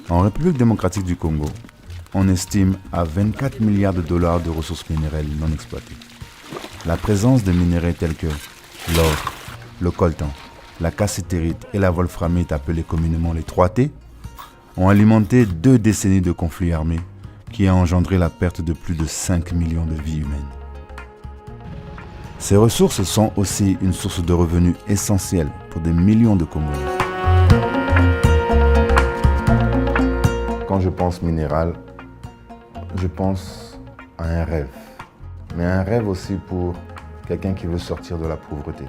En République démocratique du Congo, on estime à 24 milliards de dollars de ressources minérales non exploitées. La présence de minéraux tels que l'or, le coltan, la cassitérite et la wolframite, appelée communément les 3T, ont alimenté 2 décennies de conflits armés qui a engendré la perte de plus de 5 millions de vies humaines. Ces ressources sont aussi une source de revenus essentielle pour des millions de Congolais. Quand je pense minéral, je pense à un rêve, mais un rêve aussi pour quelqu'un qui veut sortir de la pauvreté.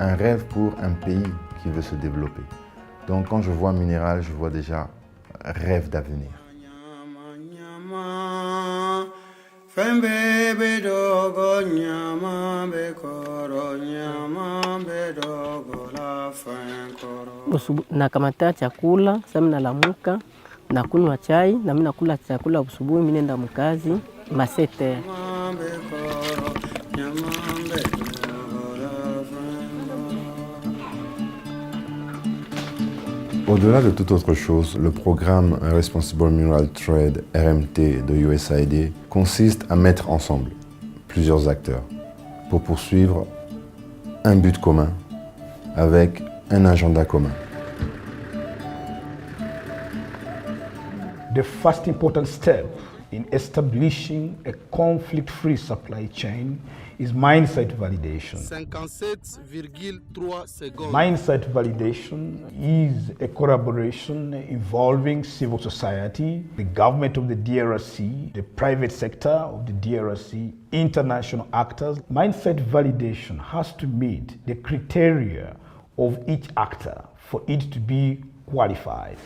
Un rêve pour un pays qui veut se développer. Donc quand je vois minéral, je vois déjà un rêve d'avenir. Nakamata chakula, sasa mimi nalamuka, nakunywa chai, na mimi nakula chakula asubuhi, mimi nenda mkazi, masete. Au-delà de toute autre chose, le programme Responsible Mineral Trade RMT de USAID consiste à mettre ensemble plusieurs acteurs pour poursuivre un but commun avec un agenda commun. The first important step in establishing a conflict-free supply chain is mine site validation. 57,3 secondes. Mine site validation is a collaboration involving civil society, the government of the DRC, the private sector of the DRC, international actors. Mine site validation has to meet the criteria of each actor for it to be qualified.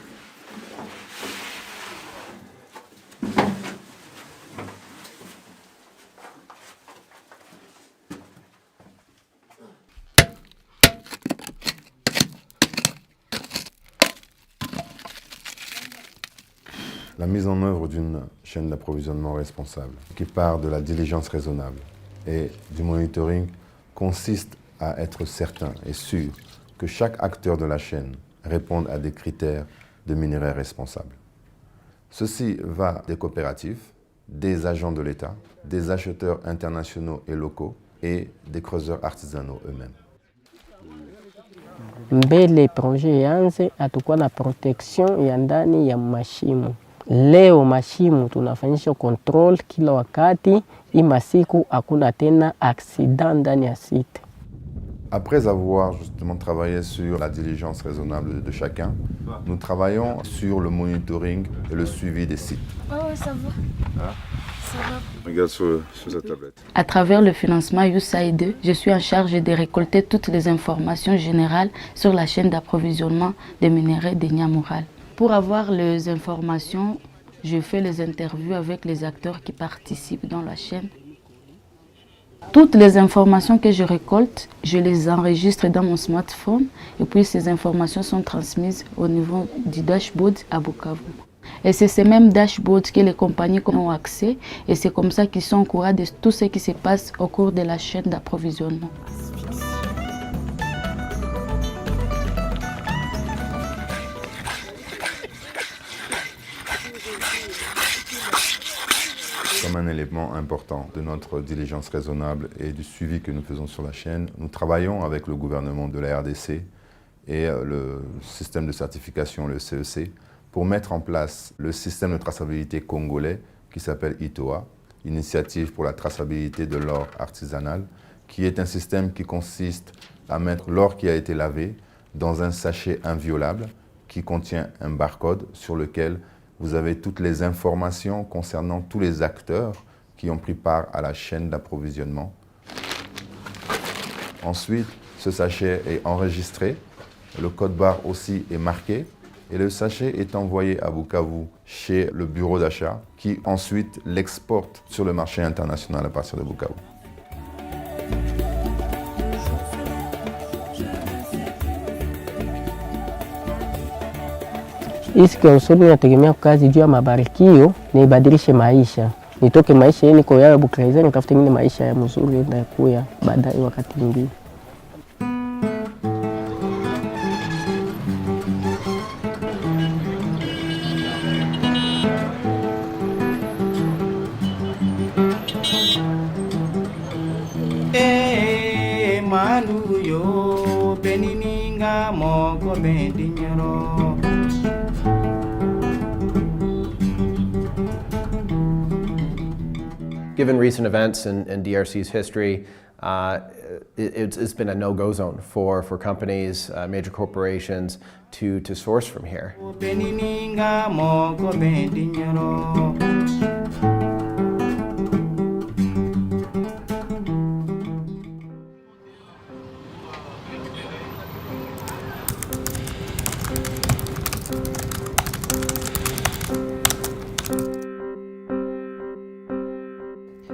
La mise en œuvre d'une chaîne d'approvisionnement responsable qui part de la diligence raisonnable et du monitoring consiste à être certain et sûr que chaque acteur de la chaîne réponde à des critères de minerais responsables. Ceci va des coopératives, des agents de l'État, des acheteurs internationaux et locaux et des creuseurs artisanaux eux-mêmes. Mbele projet yanze atakuwa na protection ya ndani ya mashimo. Leo mashimo tunafanyisha control kila wakati, imasiku hakuna tena accident ndani ya site. Après avoir justement travaillé sur la diligence raisonnable de chacun, nous travaillons sur le monitoring et le suivi des sites. Oh, ça va. Ah. Ça va. Regarde sur cette tablette. À travers le financement USAID, je suis en charge de récolter toutes les informations générales sur la chaîne d'approvisionnement des minerais de Niamural. Pour avoir les informations, je fais les interviews avec les acteurs qui participent dans la chaîne. Toutes les informations que je récolte, je les enregistre dans mon smartphone et puis ces informations sont transmises au niveau du dashboard à Bukavu. Et c'est ces mêmes dashboards que les compagnies ont accès et c'est comme ça qu'ils sont au courant de tout ce qui se passe au cours de la chaîne d'approvisionnement. Comme un élément important de notre diligence raisonnable et du suivi que nous faisons sur la chaîne, nous travaillons avec le gouvernement de la RDC et le système de certification, le CEC, pour mettre en place le système de traçabilité congolais qui s'appelle ITOA, Initiative pour la traçabilité de l'or artisanal, qui est un système qui consiste à mettre l'or qui a été lavé dans un sachet inviolable qui contient un barcode sur lequel vous avez toutes les informations concernant tous les acteurs qui ont pris part à la chaîne d'approvisionnement. Ensuite, ce sachet est enregistré, le code barre aussi est marqué et le sachet est envoyé à Bukavu chez le bureau d'achat qui ensuite l'exporte sur le marché international à partir de Bukavu. Isiki ya usomi nategemea kazi juu ya mabarikio na ibadilishe maisha. Nitoke maisha yeni kwa yawe Bukavu nitafute ngine maisha ya mzuri na kuya baadaye wakati mwingine. Given recent events in DRC's history, it's been a no-go zone for companies, major corporations to source from here.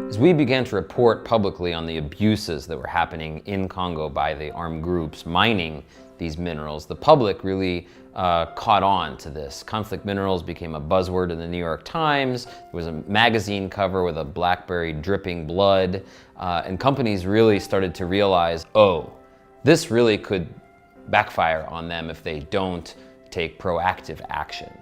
As we began to report publicly on the abuses that were happening in Congo by the armed groups mining these minerals, the public really caught on to this. Conflict minerals became a buzzword in the New York Times. There was a magazine cover with a BlackBerry dripping blood, and companies really started to realize, oh, this really could backfire on them if they don't take proactive action.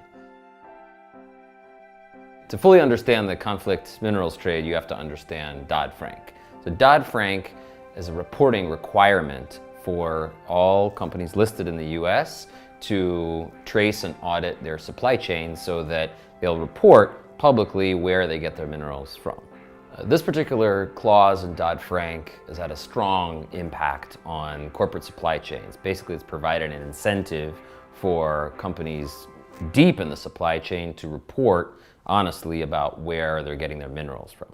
To fully understand the conflict minerals trade, you have to understand Dodd-Frank. So Dodd-Frank is a reporting requirement for all companies listed in the US to trace and audit their supply chain so that they'll report publicly where they get their minerals from. This particular clause in Dodd-Frank has had a strong impact on corporate supply chains. Basically, it's provided an incentive for companies deep in the supply chain to report honestly about where they're getting their minerals from.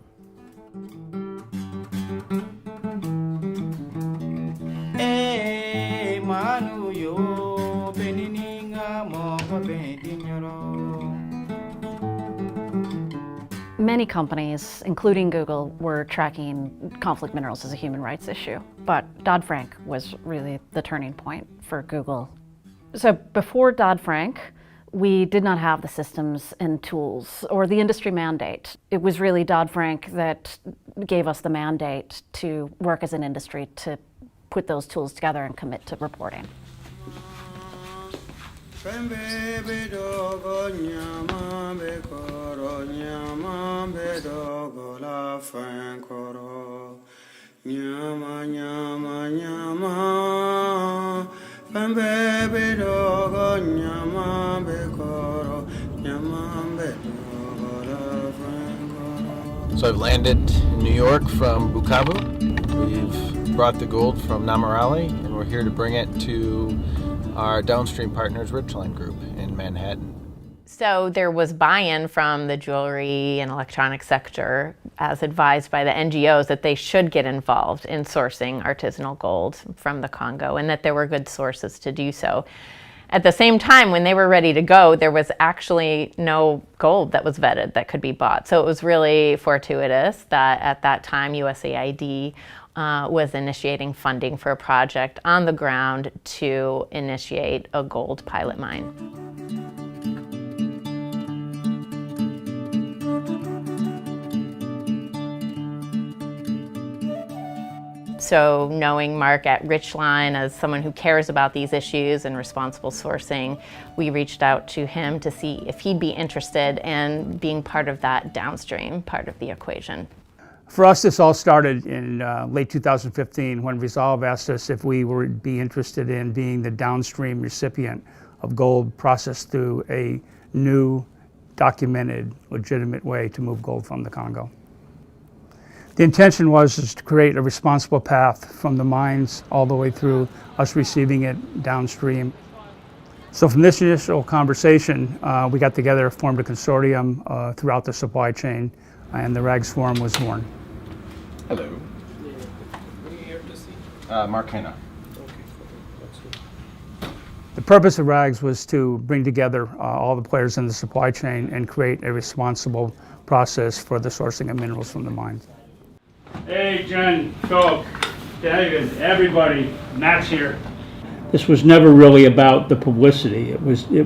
Many companies, including Google, were tracking conflict minerals as a human rights issue, but Dodd-Frank was really the turning point for Google. So before Dodd-Frank, we did not have the systems and tools or the industry mandate. It was really Dodd-Frank that gave us the mandate to work as an industry to put those tools together and commit to reporting. So I've landed in New York from Bukavu. We've brought the gold from Namarali, and we're here to bring it to our downstream partners, Ridgeline Group in Manhattan. So there was buy-in from the jewelry and electronics sector, as advised by the NGOs, that they should get involved in sourcing artisanal gold from the Congo and that there were good sources to do so. At the same time, when they were ready to go, there was actually no gold that was vetted that could be bought. So it was really fortuitous that at that time USAID was initiating funding for a project on the ground to initiate a gold pilot mine. So knowing Mark at Ridgeline as someone who cares about these issues and responsible sourcing, we reached out to him to see if he'd be interested in being part of that downstream part of the equation. For us, this all started in late 2015 when Resolve asked us if we would be interested in being the downstream recipient of gold processed through a new, documented, legitimate way to move gold from the Congo. The intention was to create a responsible path from the mines all the way through us receiving it downstream. So from this initial conversation, we got together, formed a consortium throughout the supply chain, and the RAGS Forum was born. Hello. What are you here to see? Mark Hanna. The purpose of RAGS was to bring together all the players in the supply chain and create a responsible process for the sourcing of minerals from the mines. Hey, Jen, Phil, David, everybody, Matt's here. This was never really about the publicity. It was, you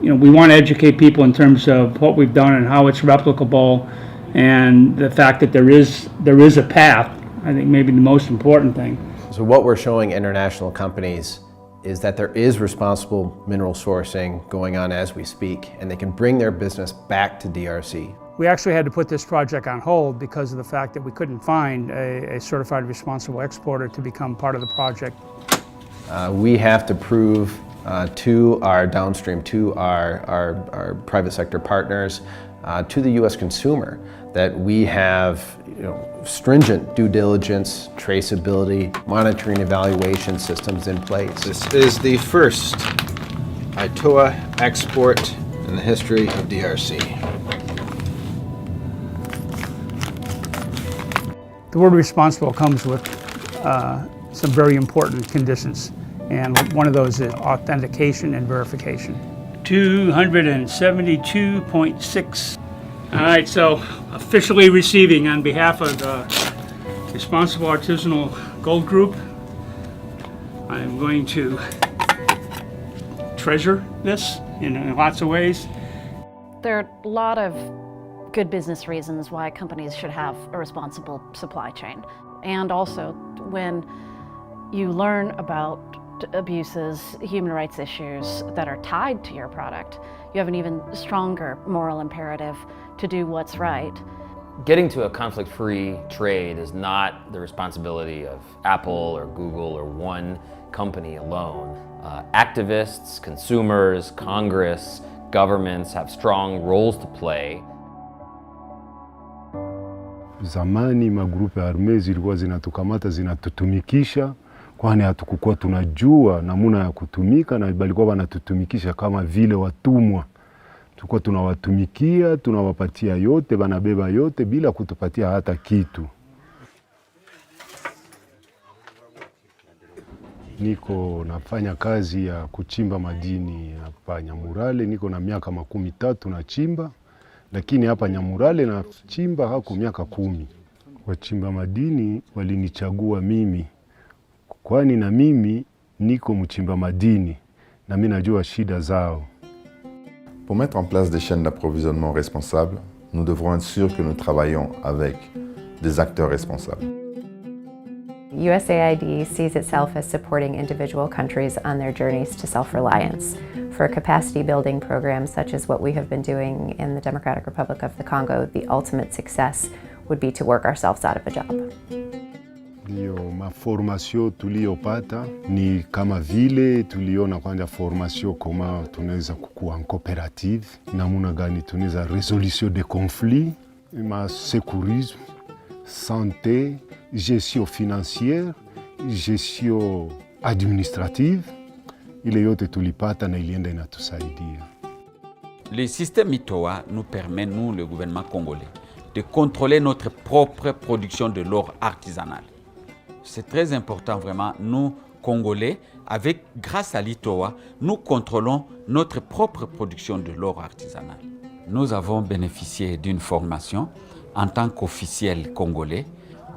know, we want to educate people in terms of what we've done and how it's replicable, and the fact that there is a path. I think maybe the most important thing. So what we're showing international companies is that there is responsible mineral sourcing going on as we speak, and they can bring their business back to DRC. We actually had to put this project on hold because of the fact that we couldn't find a certified responsible exporter to become part of the project. We have to prove to our downstream, to our private sector partners, to the U.S. consumer, that we have stringent due diligence, traceability, monitoring, evaluation systems in place. This is the first ITOA export in the history of DRC. The word responsible comes with some very important conditions, and one of those is authentication and verification. 272.6. All right, so officially receiving on behalf of the Responsible Artisanal Gold Group, I'm going to treasure this in lots of ways. There are a lot of good business reasons why companies should have a responsible supply chain. And also, when you learn about abuses, human rights issues that are tied to your product, you have an even stronger moral imperative to do what's right. Getting to a conflict-free trade is not the responsibility of Apple or Google or one company alone. Activists, consumers, Congress, governments have strong roles to play. Zamani magrupu ya arme zilikuwa zinatukamata, zinatutumikisha, kwani hatukukuwa tunajua namna ya kutumika, na balikuwa wanatutumikisha kama vile watumwa. Tulikuwa tunawatumikia, tunawapatia yote, banabeba yote bila kutupatia hata kitu. Niko nafanya kazi ya kuchimba madini hapa Nyamurale, niko na miaka 13 nachimba, lakini hapa Nyamurale nachimba hako miaka 10. Wachimba madini walinichagua mimi, kwani na mimi niko mchimba madini na mimi najua shida zao. Pour mettre en place des chaînes d'approvisionnement responsables, nous devrons être sûrs que nous travaillons avec des acteurs responsables. USAID sees itself as supporting individual countries on their journeys to self-reliance. For capacity building programs such as what we have been doing in the Democratic Republic of the Congo, the ultimate success would be to work ourselves out of a job. Ndio maformasio tuliyopata ni kama vile tuliona kwanza formasio kama tunaweza kukua en coopérative, namuna gani tunaweza résolution des conflits, ma sécurisme, santé, gestion financière, gestion administrative. Ile yote tulipata na ilienda inatusaidia. Le système ITOA nous permet, nous, le gouvernement congolais, de contrôler notre propre production de l'or artisanal. C'est très important vraiment, nous, Congolais, grâce à l'ITOA, nous contrôlons notre propre production de l'or artisanal. Nous avons bénéficié d'une formation en tant qu'officiel congolais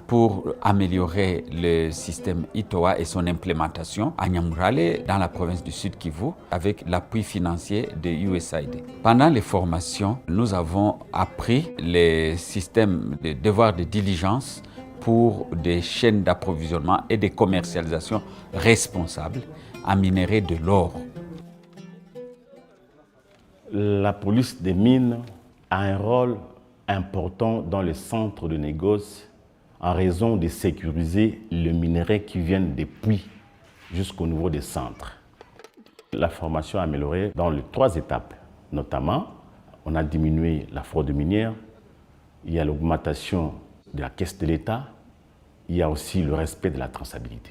pour améliorer le système ITOA et son implémentation à Nyamurale, dans la province du Sud Kivu, avec l'appui financier de USAID. Pendant les formations, nous avons appris les systèmes de devoir de diligence pour des chaînes d'approvisionnement et de commercialisation responsables à minerai de l'or. La police des mines a un rôle important dans le centre de négoce en raison de sécuriser le minerai qui viennent des puits jusqu'au niveau des centres. La formation a amélioré dans les 3 étapes. Notamment, on a diminué la fraude minière, il y a l'augmentation de la caisse de l'État, il y a aussi le respect de la traçabilité.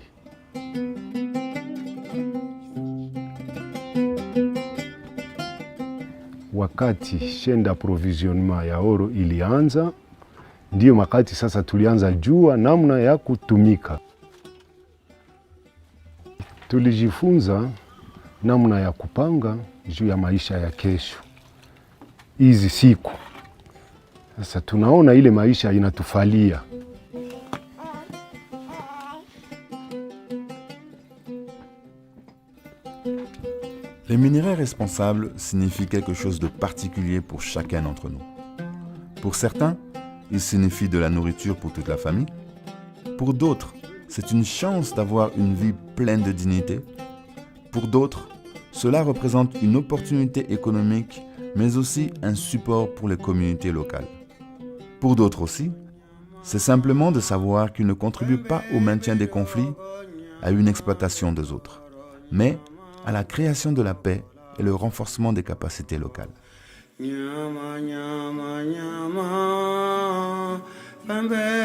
Wakati chaîne d'approvisionnement ya oro ilianza, ndio wakati sasa tulianza jua namna ya kutumika. Tulijifunza namna ya kupanga juu ya maisha ya kesho. Hizi siku sasa tunaona ile maisha inatufalia. Les minerais responsables signifient quelque chose de particulier pour chacun d'entre nous. Pour certains, il signifie de la nourriture pour toute la famille. Pour d'autres, c'est une chance d'avoir une vie pleine de dignité. Pour d'autres, cela représente une opportunité économique, mais aussi un support pour les communautés locales. Pour d'autres aussi, c'est simplement de savoir qu'ils ne contribuent pas au maintien des conflits, à une exploitation des autres. mais à la création de la paix et le renforcement des capacités locales. Nyama, nyama, nyama, pembe